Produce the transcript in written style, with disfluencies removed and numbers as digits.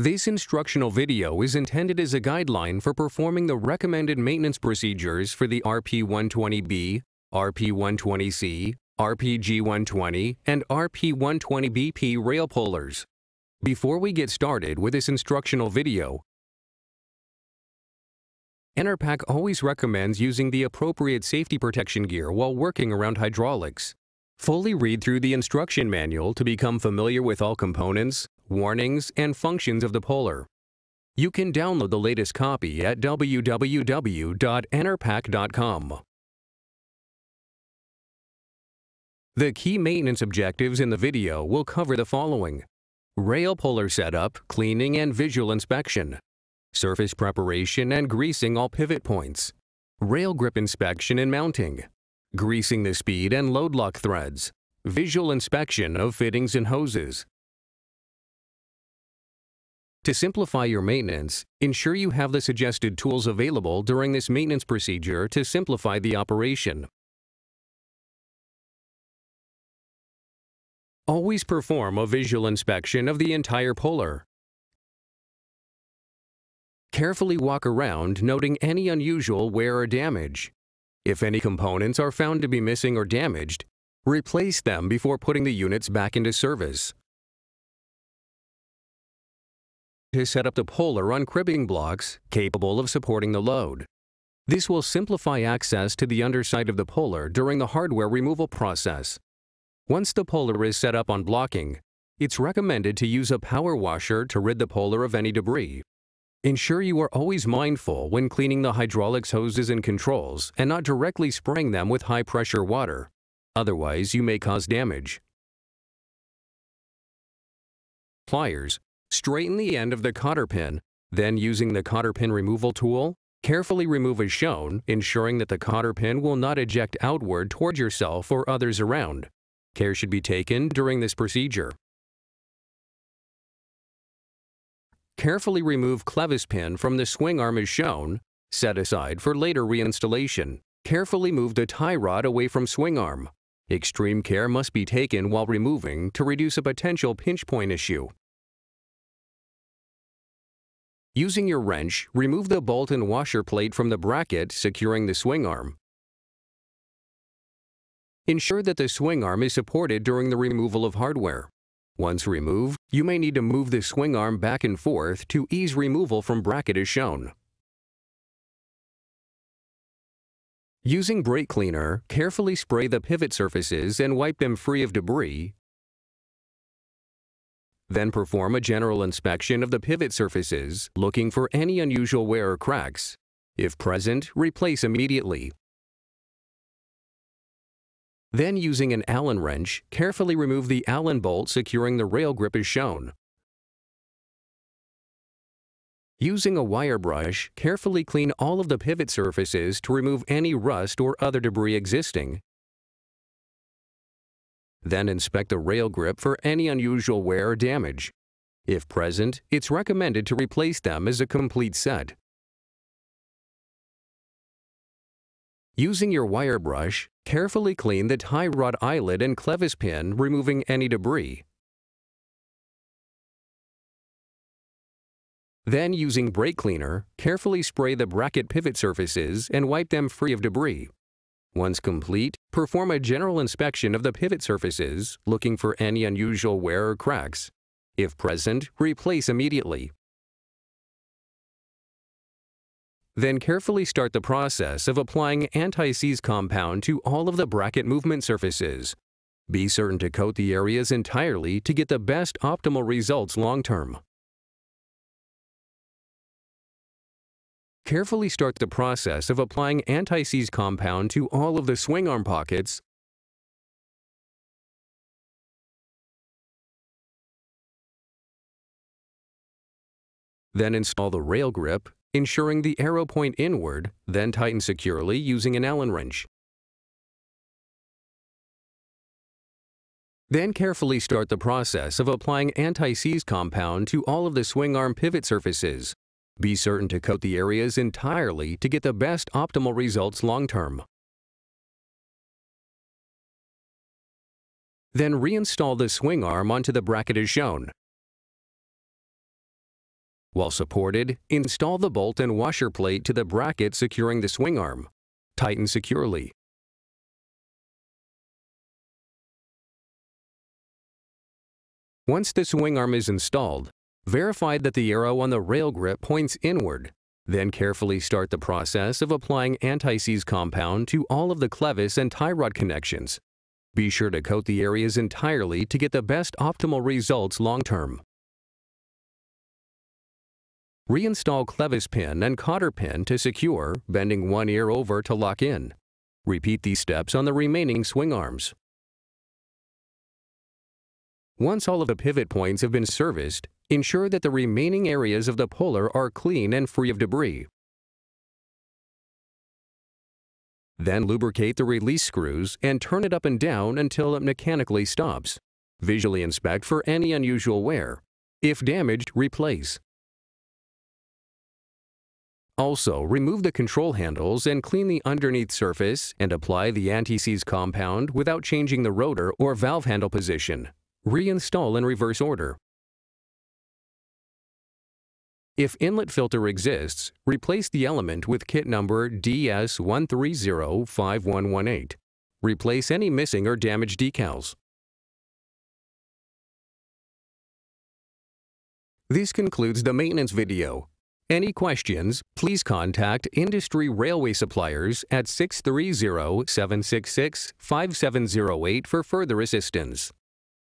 This instructional video is intended as a guideline for performing the recommended maintenance procedures for the RP120B, RP120C, RPG120, and RP120BP rail pullers. Before we get started with this instructional video, Enerpac always recommends using the appropriate safety protection gear while working around hydraulics. Fully read through the instruction manual to become familiar with all components, warnings, and functions of the puller. You can download the latest copy at www.enerpac.com. The key maintenance objectives in the video will cover the following: rail puller setup, cleaning, and visual inspection, surface preparation and greasing all pivot points, rail grip inspection and mounting, greasing the speed and load lock threads, visual inspection of fittings and hoses. To simplify your maintenance, ensure you have the suggested tools available during this maintenance procedure to simplify the operation. Always perform a visual inspection of the entire puller. Carefully walk around, noting any unusual wear or damage. If any components are found to be missing or damaged, replace them before putting the units back into service. To set up the puller on cribbing blocks capable of supporting the load. This will simplify access to the underside of the puller during the hardware removal process. Once the puller is set up on blocking, it's recommended to use a power washer to rid the puller of any debris. Ensure you are always mindful when cleaning the hydraulics hoses and controls and not directly spraying them with high-pressure water. Otherwise, you may cause damage. Pliers. Straighten the end of the cotter pin. Then, using the cotter pin removal tool, carefully remove as shown, ensuring that the cotter pin will not eject outward toward yourself or others around. Care should be taken during this procedure. Carefully remove clevis pin from the swing arm as shown, set aside for later reinstallation. Carefully move the tie rod away from swing arm. Extreme care must be taken while removing to reduce a potential pinch point issue. Using your wrench, remove the bolt and washer plate from the bracket securing the swing arm. Ensure that the swing arm is supported during the removal of hardware. Once removed, you may need to move the swing arm back and forth to ease removal from bracket as shown. Using brake cleaner, carefully spray the pivot surfaces and wipe them free of debris. Then perform a general inspection of the pivot surfaces, looking for any unusual wear or cracks. If present, replace immediately. Then, using an Allen wrench, carefully remove the Allen bolt securing the rail grip as shown. Using a wire brush, carefully clean all of the pivot surfaces to remove any rust or other debris existing. Then inspect the rail grip for any unusual wear or damage. If present, it's recommended to replace them as a complete set. Using your wire brush, carefully clean the tie rod eyelet and clevis pin, removing any debris. Then, using brake cleaner, carefully spray the bracket pivot surfaces and wipe them free of debris. Once complete, perform a general inspection of the pivot surfaces, looking for any unusual wear or cracks. If present, replace immediately. Then carefully start the process of applying anti-seize compound to all of the bracket movement surfaces. Be certain to coat the areas entirely to get the best optimal results long-term. Carefully start the process of applying anti-seize compound to all of the swing arm pockets. Then install the rail grip, ensuring the arrow point inward, then tighten securely using an Allen wrench. Then carefully start the process of applying anti-seize compound to all of the swing arm pivot surfaces. Be certain to coat the areas entirely to get the best optimal results long-term. Then reinstall the swing arm onto the bracket as shown. While supported, install the bolt and washer plate to the bracket securing the swing arm. Tighten securely. Once the swing arm is installed, verify that the arrow on the rail grip points inward. Then carefully start the process of applying anti-seize compound to all of the clevis and tie rod connections. Be sure to coat the areas entirely to get the best optimal results long-term. Reinstall clevis pin and cotter pin to secure, bending one ear over to lock in. Repeat these steps on the remaining swing arms. Once all of the pivot points have been serviced, ensure that the remaining areas of the puller are clean and free of debris. Then lubricate the release screws and turn it up and down until it mechanically stops. Visually inspect for any unusual wear. If damaged, replace. Also, remove the control handles and clean the underneath surface and apply the anti-seize compound without changing the rotor or valve handle position. Reinstall in reverse order. If inlet filter exists, replace the element with kit number DS1305118. Replace any missing or damaged decals. This concludes the maintenance video. Any questions, please contact Industry Railway Suppliers at 630-766-5708 for further assistance.